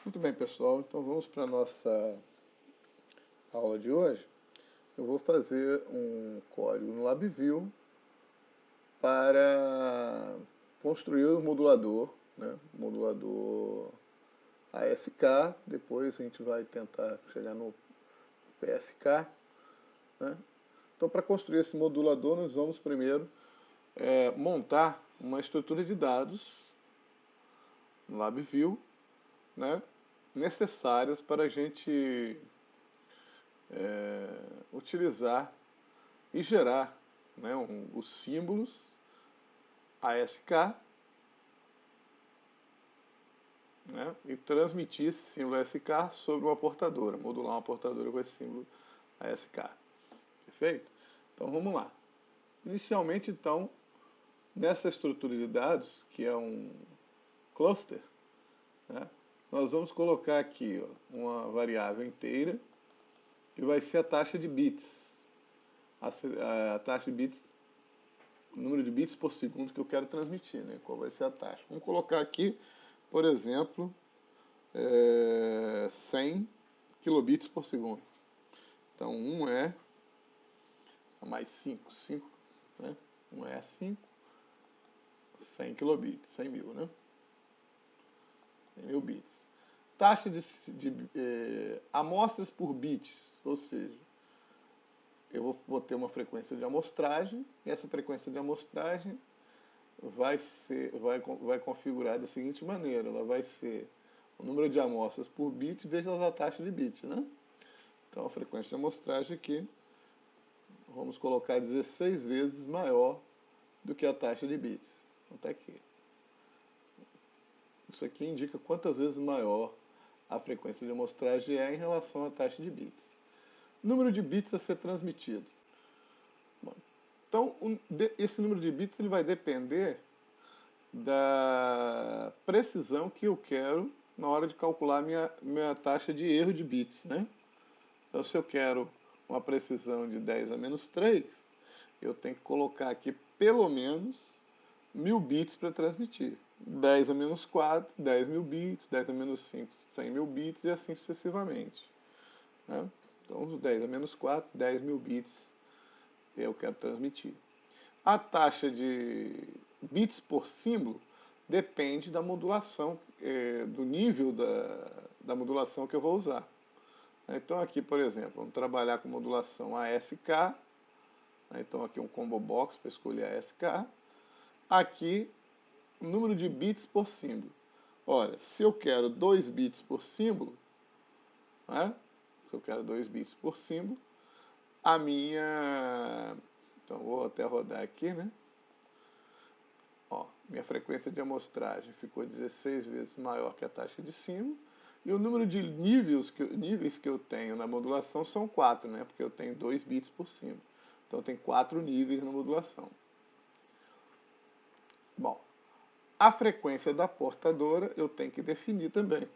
Muito bem, pessoal. Então vamos para a nossa aula de hoje. Eu vou fazer um código no LabVIEW para construir o modulador, né? Modulador ASK. Depois a gente vai tentar chegar no PSK, né? Então, para construir esse modulador, nós vamos primeiro montar uma estrutura de dados no LabVIEW, né? Necessárias para a gente utilizar e gerar, né, os símbolos ASK, né, e transmitir esse símbolo ASK sobre uma portadora, modular uma portadora com esse símbolo ASK. Perfeito? Então vamos lá. Inicialmente, então, nessa estrutura de dados, que é um cluster, né, nós vamos colocar aqui, ó, uma variável inteira que vai ser a taxa de bits. A taxa de bits, o número de bits por segundo que eu quero transmitir, né? Qual vai ser a taxa? Vamos colocar aqui, por exemplo, 100 kilobits por segundo. Então, 1 é mais 5, 5, né? 1 é 5, 100 kilobits, 100 mil, né? 100 mil bits. Taxa de amostras por bits, ou seja, eu vou ter uma frequência de amostragem, e essa frequência de amostragem vai configurar da seguinte maneira: ela vai ser o número de amostras por bit vezes a taxa de bits, né? Então a frequência de amostragem aqui, vamos colocar 16 vezes maior do que a taxa de bits. Então tá aqui. Isso aqui indica quantas vezes maior a frequência de amostragem é em relação à taxa de bits. Número de bits a ser transmitido. Bom, então, esse número de bits ele vai depender da precisão que eu quero na hora de calcular minha taxa de erro de bits, né? Então, se eu quero uma precisão de 10 a menos 3, eu tenho que colocar aqui pelo menos 1000 bits para transmitir. 10 a menos 4, 10 mil bits, 10 a menos 5, 100 mil bits e assim sucessivamente, né? Então, os 10 a menos 4, 10 mil bits eu quero transmitir. A taxa de bits por símbolo depende da modulação, do nível da modulação que eu vou usar. Então aqui, por exemplo, vamos trabalhar com modulação ASK. Então aqui um combo box para escolher ASK. Aqui, o número de bits por símbolo. Olha, se eu quero 2 bits por símbolo, né? Se eu quero 2 bits por símbolo, a minha... Então vou até rodar aqui, né? Ó, minha frequência de amostragem ficou 16 vezes maior que a taxa de símbolo. E o número de níveis que eu tenho na modulação são 4, né? Porque eu tenho 2 bits por símbolo. Então tem 4 níveis na modulação. Bom, a frequência da portadora eu tenho que definir também.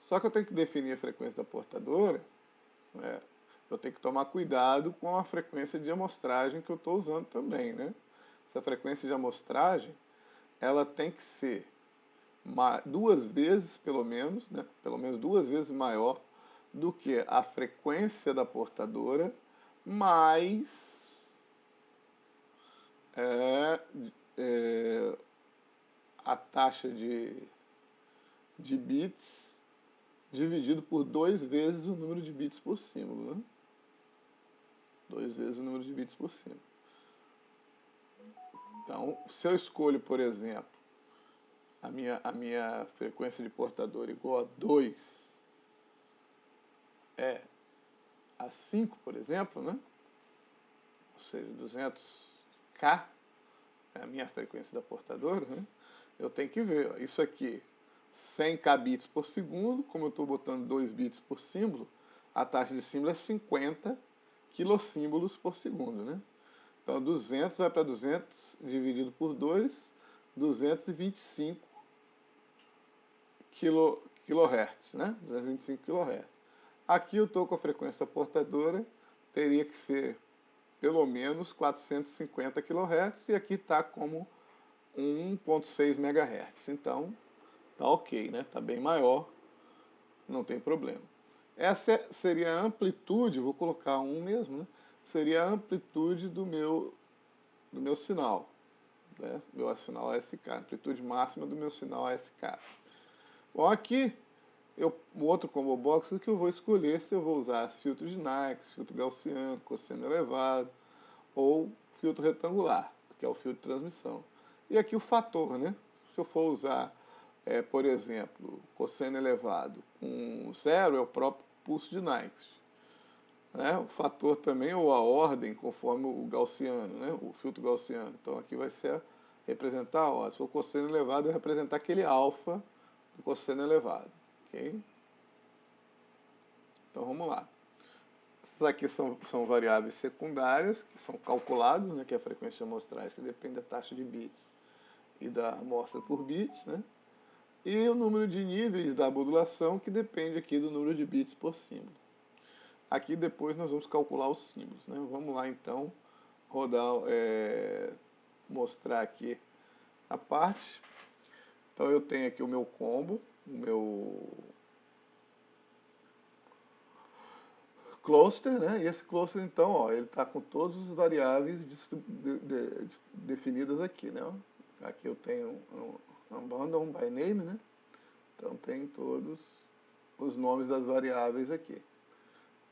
Só que eu tenho que definir a frequência da portadora, né? Eu tenho que tomar cuidado com a frequência de amostragem que eu estou usando também, né? Essa frequência de amostragem, ela tem que ser 2 vezes, pelo menos, né? Pelo menos 2 vezes maior do que a frequência da portadora, mais a taxa de bits dividido por 2 vezes o número de bits por símbolo, né? 2 vezes o número de bits por símbolo. Então, se eu escolho, por exemplo, a minha frequência de portador igual a 2 a 5, por exemplo, né? Ou seja, 200K é a minha frequência da portadora, né? Eu tenho que ver, ó, isso aqui, 100K bits por segundo, como eu estou botando 2 bits por símbolo, a taxa de símbolo é 50 quilossímbolos por segundo, né? Então, 200 vai para 200 dividido por 2, 225 kHz, né? 225 kHz. Aqui eu estou com a frequência da portadora, teria que ser pelo menos 450 kHz, e aqui está como 1.6 MHz. Então, tá ok, né? Tá bem maior não tem problema. Essa seria a amplitude, vou colocar 1 mesmo, né? Seria a amplitude do meu sinal, né? Meu sinal ASK, amplitude máxima do meu sinal ASK. Bom, aqui, o outro combo box, o que eu vou escolher se eu vou usar filtro de Nyquist, filtro gaussiano, cosseno elevado, ou filtro retangular, que é o filtro de transmissão. E aqui o fator, né? Se eu for usar, por exemplo, cosseno elevado com 0, é o próprio pulso de Nyquist. Né? O fator também, ou a ordem, conforme o gaussiano, né? O filtro gaussiano. Então aqui vai ser representar a ordem. Se for cosseno elevado, vai representar aquele alfa do cosseno elevado. Okay? Então vamos lá. Essas aqui são variáveis secundárias, que são calculadas, né? Que é a frequência de amostragem, que depende da taxa de bits e da amostra por bits, né? E o número de níveis da modulação, que depende aqui do número de bits por símbolo. Aqui depois nós vamos calcular os símbolos, né? Vamos lá então rodar, mostrar aqui a parte. Então eu tenho aqui o meu combo, o meu cluster, né? E esse cluster então, ó, ele está com todas as variáveis definidas aqui, né? Aqui eu tenho um abandon by name, né? Então tem todos os nomes das variáveis aqui.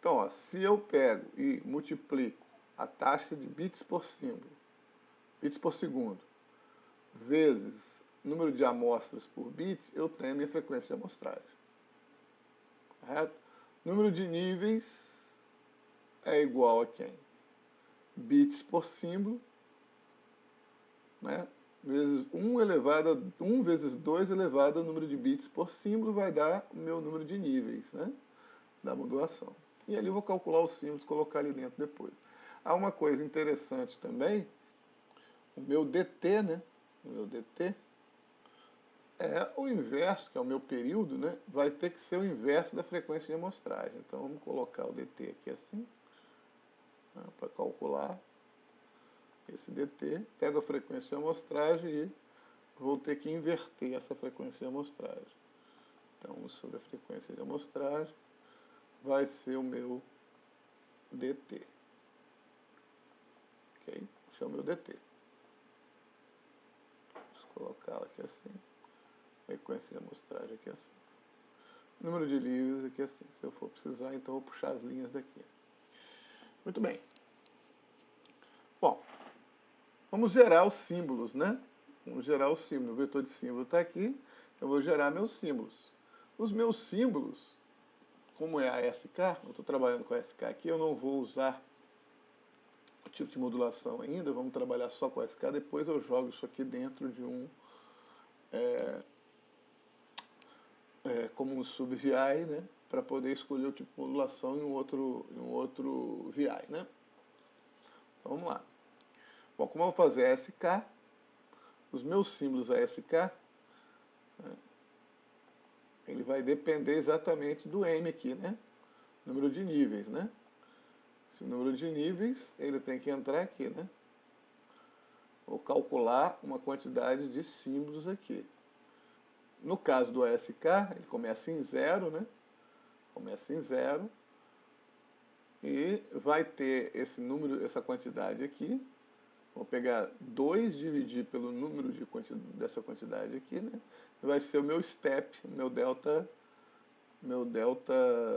Então, ó, se eu pego e multiplico a taxa de bits por símbolo, bits por segundo, vezes número de amostras por bit, eu tenho a minha frequência de amostragem. Correto? Número de níveis é igual a quem? Bits por símbolo, né? Vezes 1 vezes 2 elevado ao número de bits por símbolo vai dar o meu número de níveis, né? Da modulação. E ali eu vou calcular os símbolos e colocar ali dentro depois. Há uma coisa interessante também, o meu DT, né? O meu DT é o inverso, que é o meu período, né? Vai ter que ser o inverso da frequência de amostragem. Então vamos colocar o DT aqui assim, né? Para calcular esse DT. Pego a frequência de amostragem e vou ter que inverter essa frequência de amostragem. Então, sobre a frequência de amostragem, vai ser o meu DT. Ok? Esse é o meu DT. Vou colocar aqui assim. Frequência de amostragem aqui assim. Número de níveis aqui assim. Se eu for precisar, então eu vou puxar as linhas daqui. Muito bem. Bom, vamos gerar os símbolos, né? Vamos gerar os símbolos. O vetor de símbolo está aqui. Eu vou gerar meus símbolos. Os meus símbolos, como é a SK, eu estou trabalhando com a SK aqui, eu não vou usar o tipo de modulação ainda, vamos trabalhar só com a SK, depois eu jogo isso aqui dentro de um, como um sub-VI, né, para poder escolher o tipo de modulação em um outro VI, né. Então vamos lá. Bom, como eu vou fazer a SK, os meus símbolos ASK, né, ele vai depender exatamente do M aqui, né? Número de níveis, né? Esse número de níveis, ele tem que entrar aqui, né? Vou calcular uma quantidade de símbolos aqui. No caso do ASK, ele começa em 0, né? Começa em 0. E vai ter esse número, essa quantidade aqui. Vou pegar 2, dividir pelo número dessa quantidade aqui, né? Vai ser o meu step, meu delta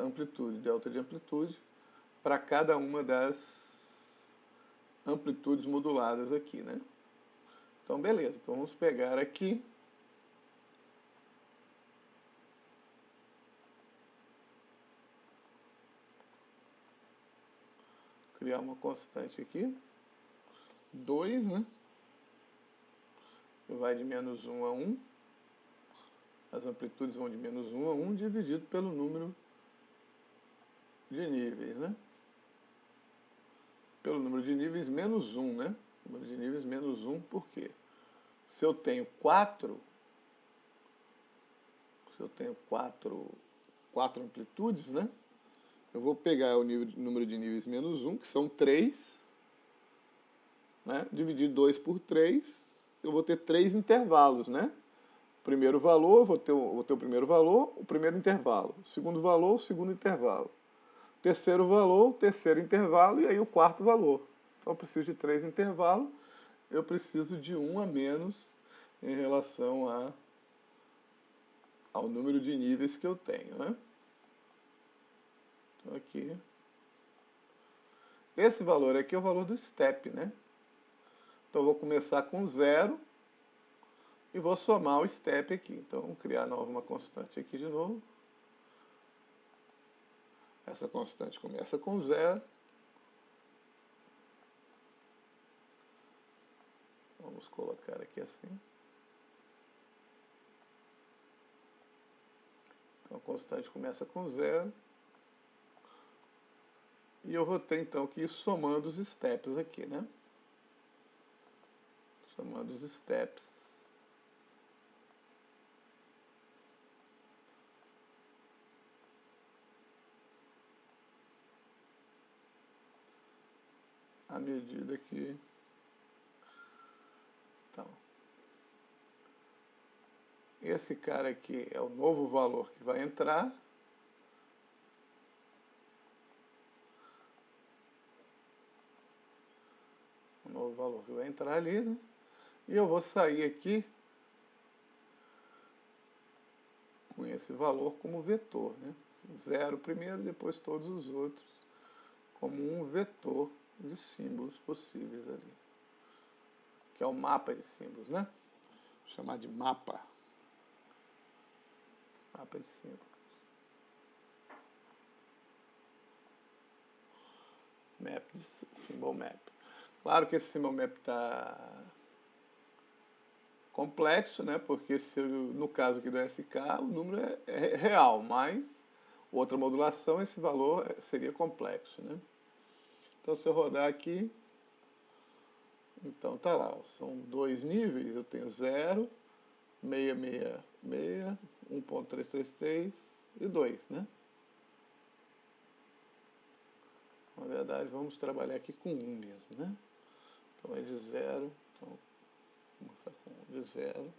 amplitude, delta de amplitude, para cada uma das amplitudes moduladas aqui, né? Então, beleza. Então, vamos pegar aqui. Criar uma constante aqui. 2, né? Que vai de menos 1 a 1. As amplitudes vão de menos 1 a 1 dividido pelo número de níveis, né? Pelo número de níveis menos 1, né? Número de níveis menos 1, por quê? Se eu tenho 4 amplitudes, né? Eu vou pegar o número de níveis menos 1, que são 3, né? Dividir 2 por 3, eu vou ter 3 intervalos, né? primeiro valor, vou ter o primeiro valor, o primeiro intervalo. O segundo valor, o segundo intervalo. Terceiro valor, o terceiro intervalo, e aí o quarto valor. Então eu preciso de 3 intervalos, eu preciso de 1 a menos em relação ao número de níveis que eu tenho, né? Então aqui, esse valor aqui é o valor do step, né? Então eu vou começar com 0 e vou somar o step aqui. Então vamos criar uma constante aqui de novo. Essa constante começa com 0. Vamos colocar aqui assim. Então a constante começa com 0. E eu vou ter então que ir somando os steps aqui, né? Somando os steps. À medida que... Então, esse cara aqui é o novo valor que vai entrar. O novo valor que vai entrar ali, né? E eu vou sair aqui com esse valor como vetor, né? 0 primeiro, depois todos os outros, como um vetor de símbolos possíveis ali. Que é o mapa de símbolos, né? Vou chamar de mapa. Mapa de símbolos. Map, symbol map. Claro que esse symbol map está complexo, né? Porque no caso aqui do SK, o número é real, mas outra modulação, esse valor seria complexo, né? Então, se eu rodar aqui, então tá lá, são 2 níveis, eu tenho 0, 666, 1.333 e 2, né? Na verdade, vamos trabalhar aqui com 1 mesmo, né? Então é de 0, então vamos começar com 1 de 0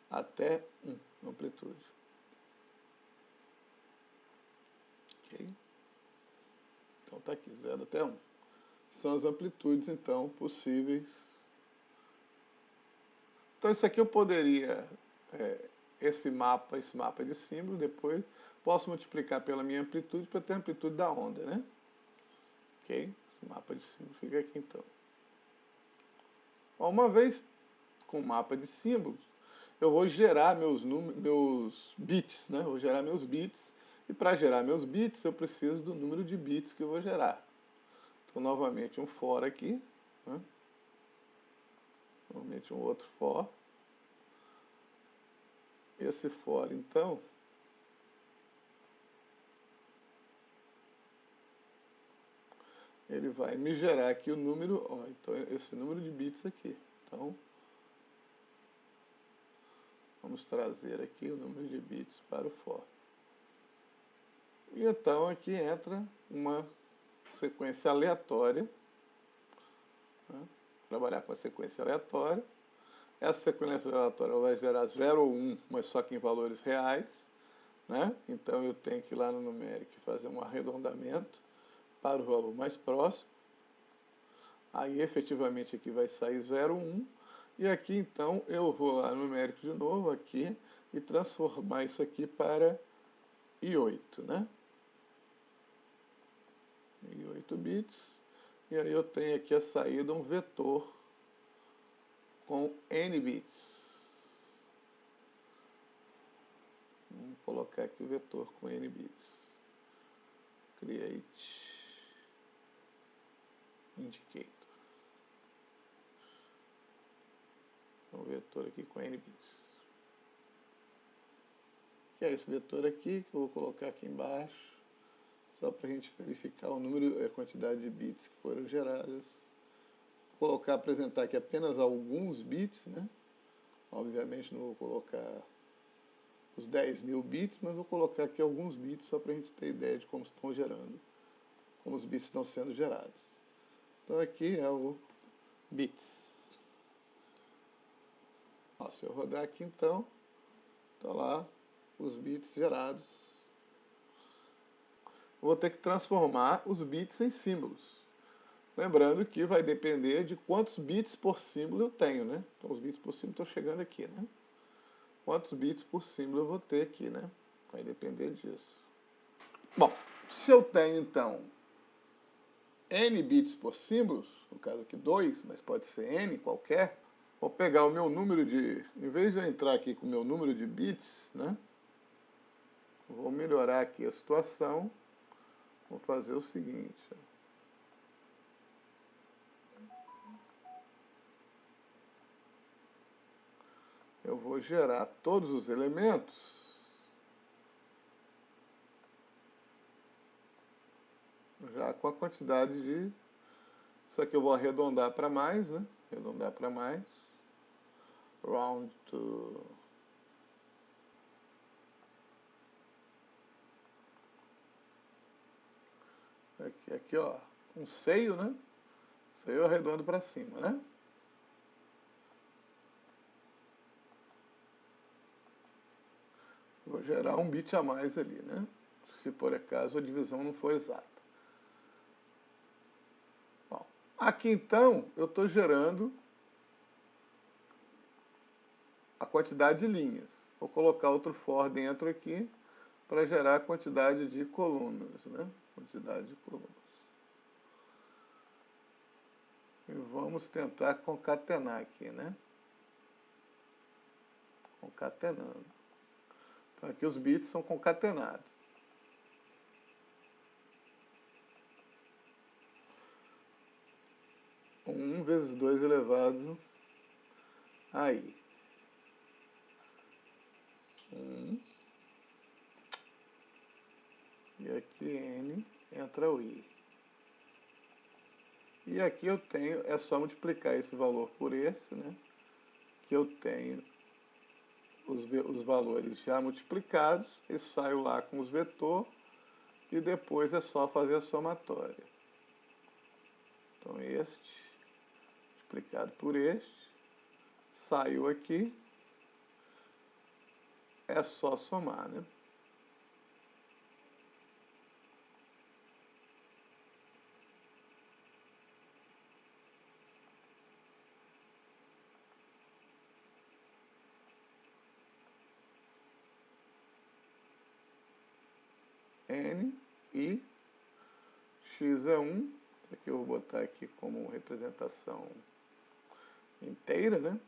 até 1, amplitude. Ok? Então tá aqui, 0 até 1. São as amplitudes, então, possíveis. Então isso aqui eu poderia, esse mapa de símbolo, depois posso multiplicar pela minha amplitude para ter a amplitude da onda, né? Ok? Esse mapa de símbolo fica aqui então. Uma vez com o mapa de símbolos, eu vou gerar meus bits, né? Eu vou gerar meus bits, e para gerar meus bits eu preciso do número de bits que eu vou gerar. Então, novamente, um for aqui, né? Novamente um outro for. Esse for, então, ele vai me gerar aqui o número, ó, então esse número de bits aqui. Então, vamos trazer aqui o número de bits para o for. E então aqui entra uma sequência aleatória, né? Trabalhar com a sequência aleatória. Essa sequência aleatória vai gerar 0 ou 1, mas só que em valores reais, né? Então eu tenho que ir lá no numeric fazer um arredondamento para o valor mais próximo. Aí efetivamente aqui vai sair 0, 1. E aqui então eu vou lá no numérico de novo aqui e transformar isso aqui para I8, né? I8 bits. E aí eu tenho aqui a saída um vetor com N bits. Vamos colocar aqui o vetor com N bits. Create indicator. Um vetor aqui com N bits. Que é esse vetor aqui, que eu vou colocar aqui embaixo, só para a gente verificar o número, a quantidade de bits que foram geradas. Vou apresentar aqui apenas alguns bits, né? Obviamente não vou colocar os 10.000 bits, mas vou colocar aqui alguns bits só para a gente ter ideia de como estão gerando, como os bits estão sendo gerados. Então aqui é o bits. Ó, se eu rodar aqui então, tá lá os bits gerados. Vou ter que transformar os bits em símbolos. Lembrando que vai depender de quantos bits por símbolo eu tenho, né? Então os bits por símbolo estão chegando aqui, né? Quantos bits por símbolo eu vou ter aqui, né? Vai depender disso. Bom, se eu tenho então n bits por símbolo, no caso aqui 2, mas pode ser n qualquer, vou pegar o meu número de... Em vez de eu entrar aqui com o meu número de bits, né? Vou melhorar aqui a situação. Vou fazer o seguinte. Eu vou gerar todos os elementos já com a quantidade de... Isso aqui eu vou arredondar para mais, né? Arredondar para mais. Round to... Aqui, ó, um seio, né? Seio arredondo para cima, né? Vou gerar um bit a mais ali, né? Se por acaso a divisão não for exata. Bom, aqui então eu estou gerando a quantidade de linhas. Vou colocar outro for dentro aqui para gerar a quantidade de colunas, né? Quantidade de colunas. E vamos tentar concatenar aqui, né? Concatenando. Então aqui os bits são concatenados. 1 vezes 2 elevado a i. 1. E aqui n entra o i. E aqui eu tenho, é só multiplicar esse valor por esse, né? Que eu tenho os valores já multiplicados, e saio lá com os vetores, e depois é só fazer a somatória. Então este, multiplicado por este, saiu aqui, é só somar, né? N e x é 1. Isso aqui eu vou botar aqui como representação inteira, né?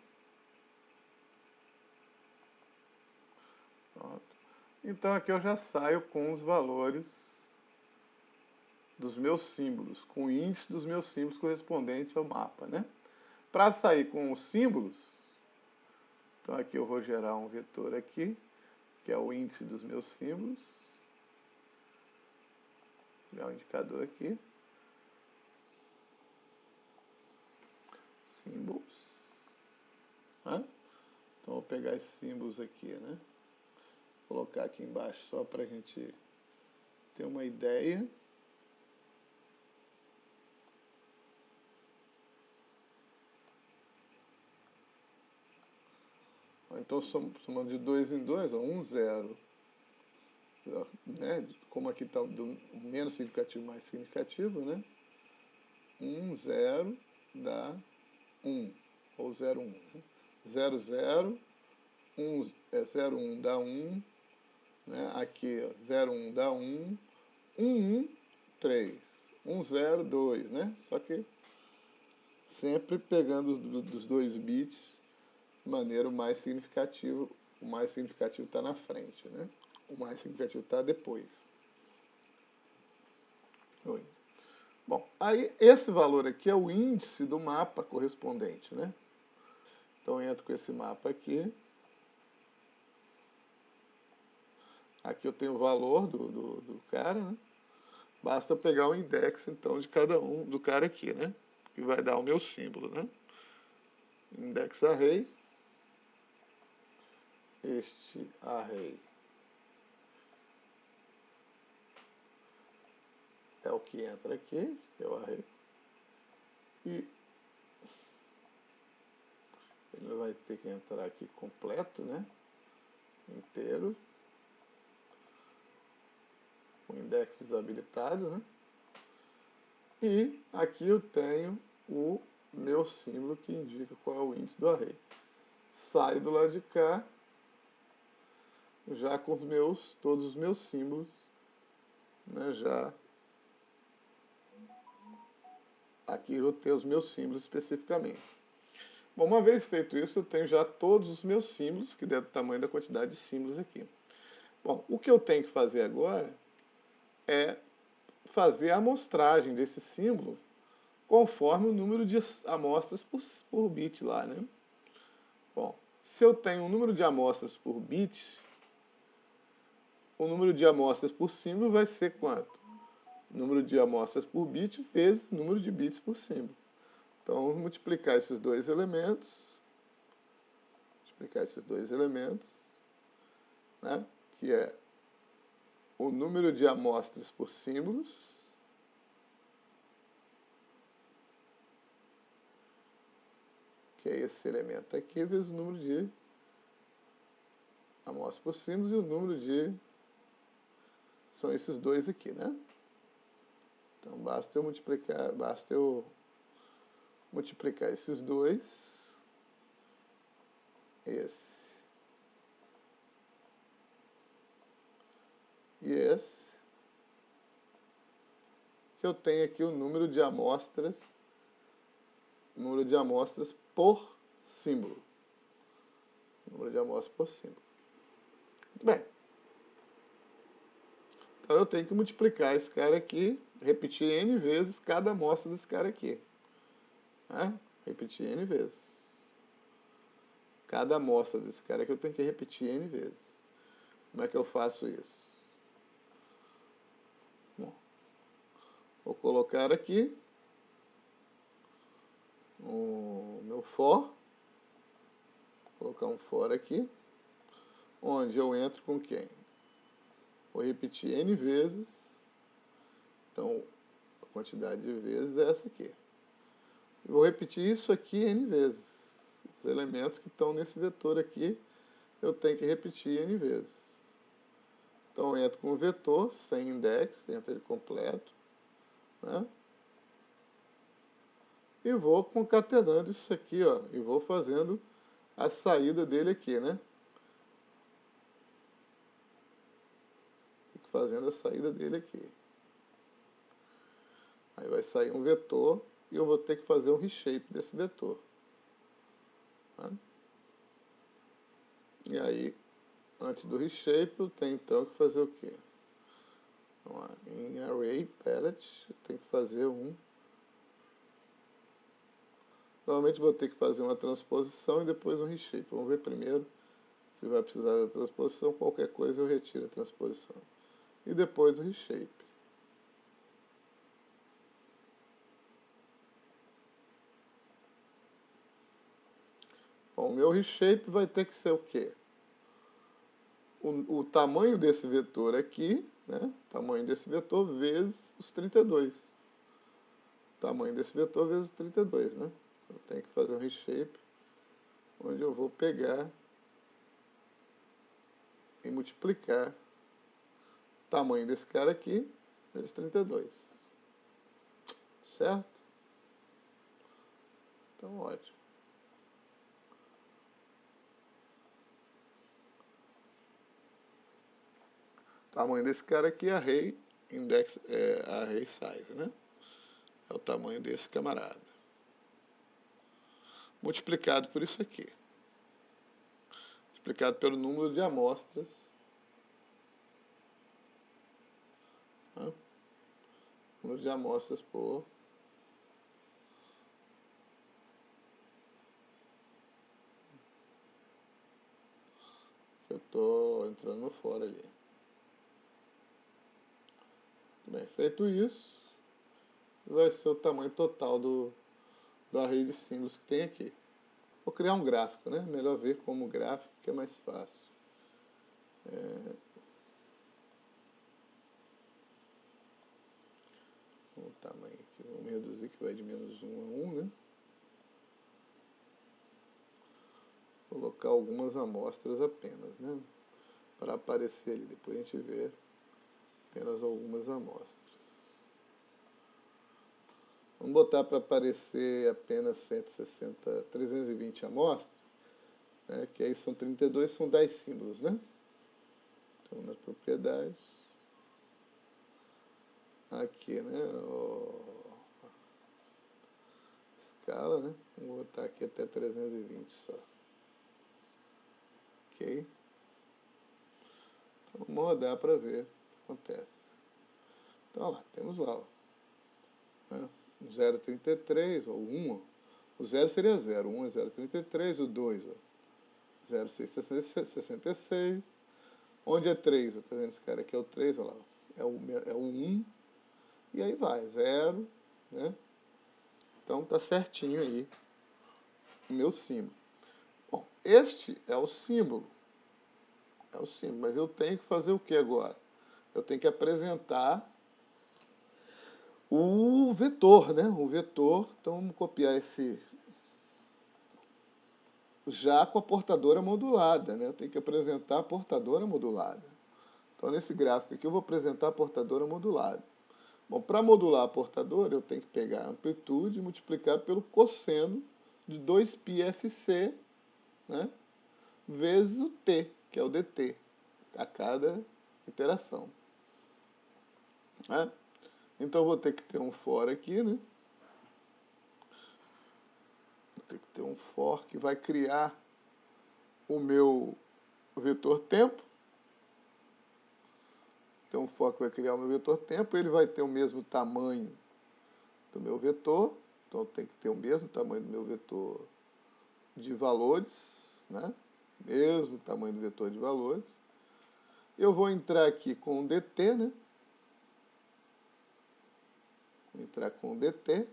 Pronto. Então aqui eu já saio com os valores dos meus símbolos, com o índice dos meus símbolos correspondentes ao mapa, né? Para sair com os símbolos, então aqui eu vou gerar um vetor aqui, que é o índice dos meus símbolos. Vou criar um indicador aqui. Símbolos. Né? Então, vou pegar esses símbolos aqui, né? Vou colocar aqui embaixo só para a gente ter uma ideia. Então, somando de 2 em 2, 1, 0. Né? Como aqui está do menos significativo mais significativo, né? 1, 0 dá 1, ou 0, 1. Né? 0, 0, 0, 1 dá 1, né? Aqui, ó, 0, 1 dá 1, 1, 1, 3, 1, 0, 2, né? Só que sempre pegando dos 2 bits de maneira mais significativa. O mais significativo está na frente, né? O mais significativo está depois. Oi. Bom, aí esse valor aqui é o índice do mapa correspondente, né? Então eu entro com esse mapa aqui. Aqui eu tenho o valor do cara, né? Basta eu pegar o index, então, de cada um do cara aqui, né? Que vai dar o meu símbolo, né? Index array. Este array é o que entra aqui, que é o array. E vai ter que entrar aqui completo, né? Inteiro. O index desabilitado, né? E aqui eu tenho o meu símbolo que indica qual é o índice do array. Saio do lado de cá, já com todos os meus símbolos, né? Já aqui eu vou ter os meus símbolos especificamente. Bom, uma vez feito isso, eu tenho já todos os meus símbolos, que deve do tamanho da quantidade de símbolos aqui. Bom, o que eu tenho que fazer agora é fazer a amostragem desse símbolo conforme o número de amostras por bit lá, né? Bom, se eu tenho um número de amostras por bit, o número de amostras por símbolo vai ser quanto? Número de amostras por bit vezes número de bits por símbolo. Então, vamos multiplicar esses dois elementos, né? Que é o número de amostras por símbolos, que é esse elemento aqui, vezes o número de amostras por símbolos e o número de... São esses dois aqui, né? Então, basta eu multiplicar esses dois, esse e esse, que eu tenho aqui o número de amostras por símbolo. Número de amostras por símbolo. Muito bem. Então eu tenho que multiplicar esse cara aqui, repetir n vezes cada amostra desse cara aqui. Né? Repetir n vezes. Cada amostra desse cara aqui eu tenho que repetir n vezes. Como é que eu faço isso? Bom, vou colocar aqui o meu for. Vou colocar um for aqui, onde eu entro com quem? Vou repetir n vezes. Então, a quantidade de vezes é essa aqui. Vou repetir isso aqui n vezes. Os elementos que estão nesse vetor aqui, eu tenho que repetir n vezes. Então, eu entro com o vetor, sem index, entra ele completo, né? E vou concatenando isso aqui, ó, e vou fazendo a saída dele aqui, né? Fico fazendo a saída dele aqui. Aí vai sair um vetor e eu vou ter que fazer um reshape desse vetor. Tá? E aí, antes do reshape, eu tenho então que fazer o quê? Então, em array palette, eu tenho que fazer Provavelmente vou ter que fazer uma transposição e depois um reshape. Vamos ver primeiro se vai precisar da transposição. Qualquer coisa eu retiro a transposição. E depois o reshape. Bom, o meu reshape vai ter que ser o quê? O tamanho desse vetor aqui, né? Tamanho desse vetor vezes os 32. Tamanho desse vetor vezes os 32, né? Eu tenho que fazer um reshape onde eu vou pegar e multiplicar o tamanho desse cara aqui vezes 32. Certo? Então, ótimo. O tamanho desse cara aqui é array index, array size, né? É o tamanho desse camarada. Multiplicado por isso aqui. Multiplicado pelo número de amostras. Né? Número de amostras por... Eu estou entrando no for ali. Bem, feito isso, vai ser o tamanho total do array de símbolos que tem aqui. Vou criar um gráfico, né? Melhor ver como gráfico, que é mais fácil. O tamanho aqui, vamos reduzir que vai de -1 a 1, né? colocar algumas amostras apenas, né? Para aparecer ali. Depois a gente vê apenas algumas amostras. Vamos botar para aparecer apenas 160, 320 amostras, né? Que aí são 32, são 10 símbolos, né? Então, nas propriedades, aqui, né? Escala, né? Vou botar aqui até 320 só. Ok? Então, vamos rodar para ver o que acontece. Então, lá, temos lá, ó, né? 0,33, ou 1, o 0 seria 0, 1 é 0,33, o 2, ó, 0,666, onde é 3? Tá vendo esse cara aqui é o 3, olha lá, é o 1, e aí vai, 0, né? Então tá certinho aí o meu símbolo. Bom, este é o símbolo, mas eu tenho que fazer o que agora? Eu tenho que apresentar o vetor, né? O vetor, então vamos copiar esse já com a portadora modulada, né? Eu tenho que apresentar a portadora modulada. Então, nesse gráfico aqui, eu vou apresentar a portadora modulada. Bom, para modular a portadora, eu tenho que pegar a amplitude e multiplicar pelo cosseno de 2πfc, né? Vezes o t, que é o dt, a cada iteração. Né? Então, eu vou ter que ter um for aqui, né? Vou ter que ter um for que vai criar o meu vetor tempo. Então, o for que vai criar o meu vetor tempo, ele vai ter o mesmo tamanho do meu vetor. Então, tem que ter o mesmo tamanho do meu vetor de valores, né? Mesmo tamanho do vetor de valores. Eu vou entrar aqui com o dt, né? Vou entrar com o dt.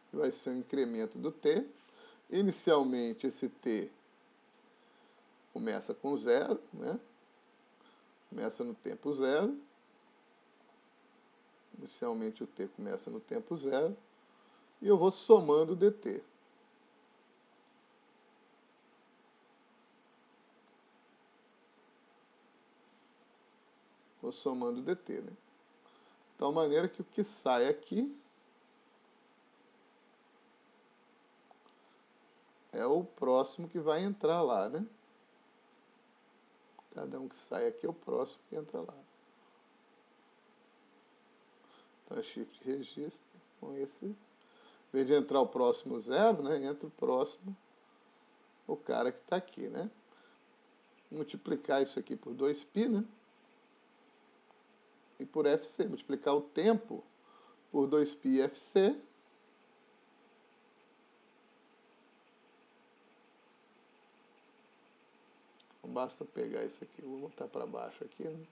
Que vai ser o incremento do t. Inicialmente, esse t começa com 0, né? Começa no tempo 0. Inicialmente, o t começa no tempo 0. E eu vou somando o dt. Vou somando o dt, né? De tal maneira que o que sai aqui é o próximo que vai entrar lá, né? Cada um que sai aqui é o próximo que entra lá. Então, é shift registro com esse. Em vez de entrar o próximo 0, né? Entra o próximo, o cara que está aqui, né? Multiplicar isso aqui por 2π, né? E por fc. Multiplicar o tempo por 2π fc. Então, basta pegar isso aqui, vou botar para baixo aqui, né?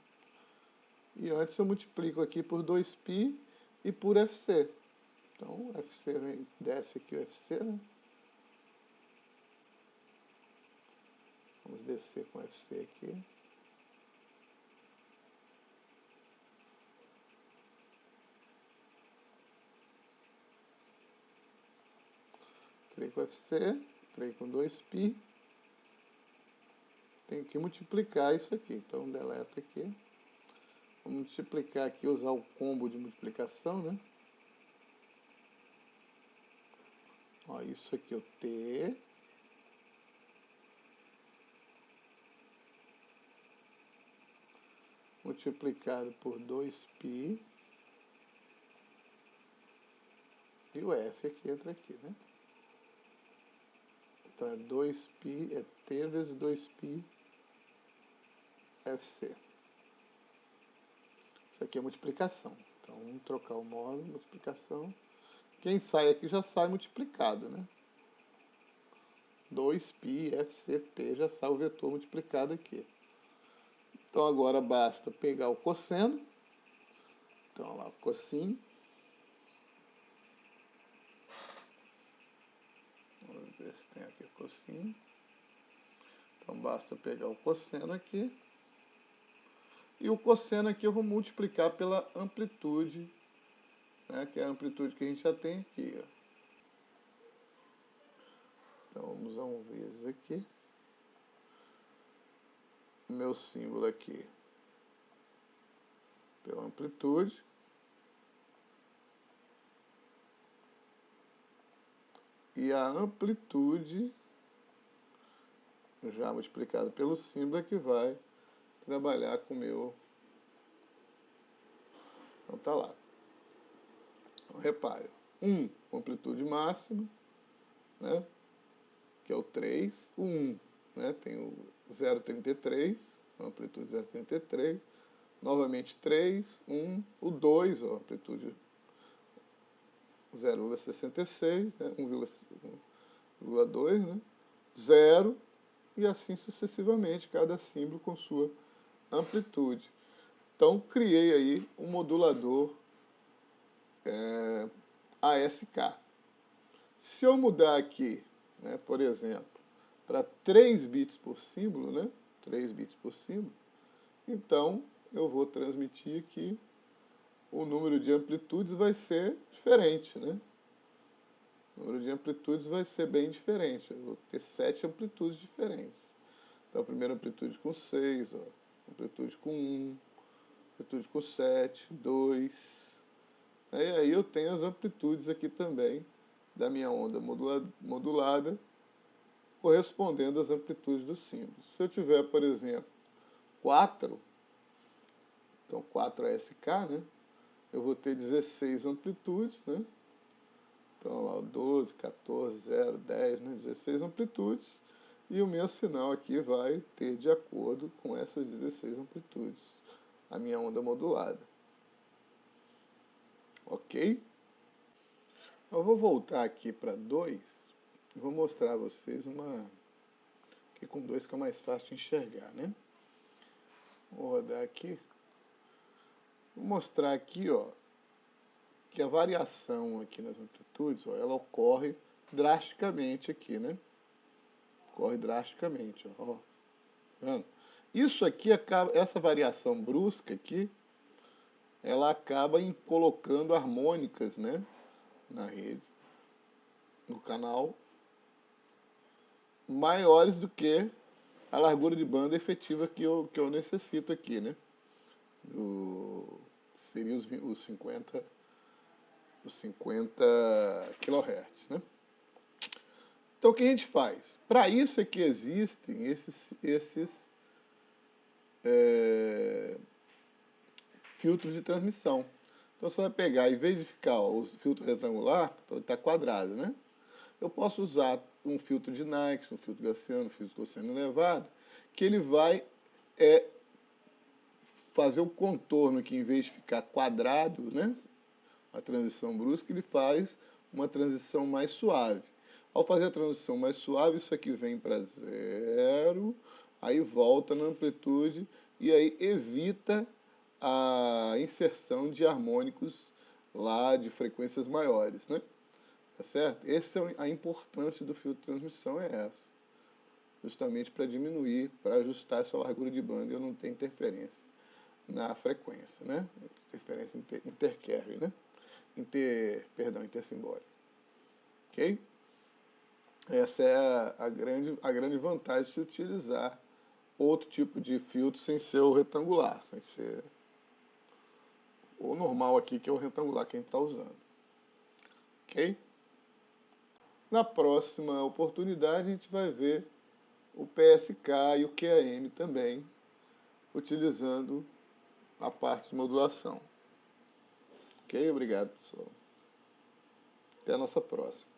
E antes eu multiplico aqui por 2π e por fc. Então, fc desce aqui o fc, né? Vamos descer com fc aqui. Entrei com fc, entrei com 2π. Tenho que multiplicar isso aqui. Então, deleto aqui. Vou multiplicar aqui, usar o combo de multiplicação, né? Ó, isso aqui é o t. Multiplicado por 2π. E o f aqui entra aqui, né? Então, é 2π, é t vezes 2π fc. Isso aqui é multiplicação. Então, vamos trocar o módulo, multiplicação. Quem sai aqui já sai multiplicado, né? 2π fct já sai o vetor multiplicado aqui. Então, agora basta pegar o cosseno. Então, lá, o cossinho. Vamos ver se tem aqui o cossinho. Então, basta pegar o cosseno aqui. E o cosseno aqui eu vou multiplicar pela amplitude, né, que é a amplitude que a gente já tem aqui. Ó. Então, vamos a um vezes aqui. O meu símbolo aqui pela amplitude. E a amplitude, já multiplicado pelo símbolo, é que vai trabalhar com o meu... Então tá lá. Então, repare, 1, amplitude máxima, né, que é o 3, o 1, né, tem o 0,33, amplitude 0,33, novamente 3, 1, o 2, ó, amplitude 0,66, né, 1,2, né, 0, e assim sucessivamente, cada símbolo com sua amplitude. Então, criei aí um modulador ASK. Se eu mudar aqui, né, por exemplo, para 3 bits por símbolo, né, 3 bits por símbolo, então eu vou transmitir aqui, o número de amplitudes vai ser diferente, né? O número de amplitudes vai ser bem diferente. Eu vou ter 7 amplitudes diferentes. Então, a primeira amplitude com 6, ó, amplitude com 1, amplitude com 7, 2. E aí eu tenho as amplitudes aqui também da minha onda modulada, correspondendo às amplitudes dos símbolos. Se eu tiver, por exemplo, 4, então 4 ASK, né? Eu vou ter 16 amplitudes, né? Então, lá, 12, 14, 0, 10, né? 16 amplitudes. E o meu sinal aqui vai ter de acordo com essas 16 amplitudes, a minha onda modulada. Ok? Eu vou voltar aqui para 2 e vou mostrar a vocês uma... que com 2 fica mais fácil de enxergar, né? Vou rodar aqui. Vou mostrar aqui, ó, que a variação aqui nas amplitudes, ó, ela ocorre drasticamente aqui, né? Ocorre drasticamente, ó. Vendo? Isso aqui acaba, essa variação brusca aqui, ela acaba colocando harmônicas, né, na rede, no canal, maiores do que a largura de banda efetiva que eu necessito aqui, né? Seria os 50 kHz, né? Então, o que a gente faz? Para isso é que existem esses filtros de transmissão. Então, você vai pegar, em vez de ficar o filtro retangular, então ele está quadrado, né? Eu posso usar um filtro de Nyquist, um filtro gaussiano, um filtro gaussiano elevado, que ele vai fazer o contorno que, em vez de ficar quadrado, né, a transição brusca, ele faz uma transição mais suave. Ao fazer a transição mais suave, isso aqui vem para 0, aí volta na amplitude e aí evita a inserção de harmônicos lá de frequências maiores, né? Tá certo? Essa é a importância do filtro de transmissão, é essa. Justamente para diminuir, para ajustar essa largura de banda e eu não ter interferência na frequência, né? Interferência intercarry, né? Intersimbólica. Ok? Essa é a grande vantagem de se utilizar outro tipo de filtro sem ser o retangular, sem ser o normal aqui, que é o retangular que a gente está usando. Ok? Na próxima oportunidade, a gente vai ver o PSK e o QAM também, utilizando a parte de modulação. Ok? Obrigado, pessoal. Até a nossa próxima.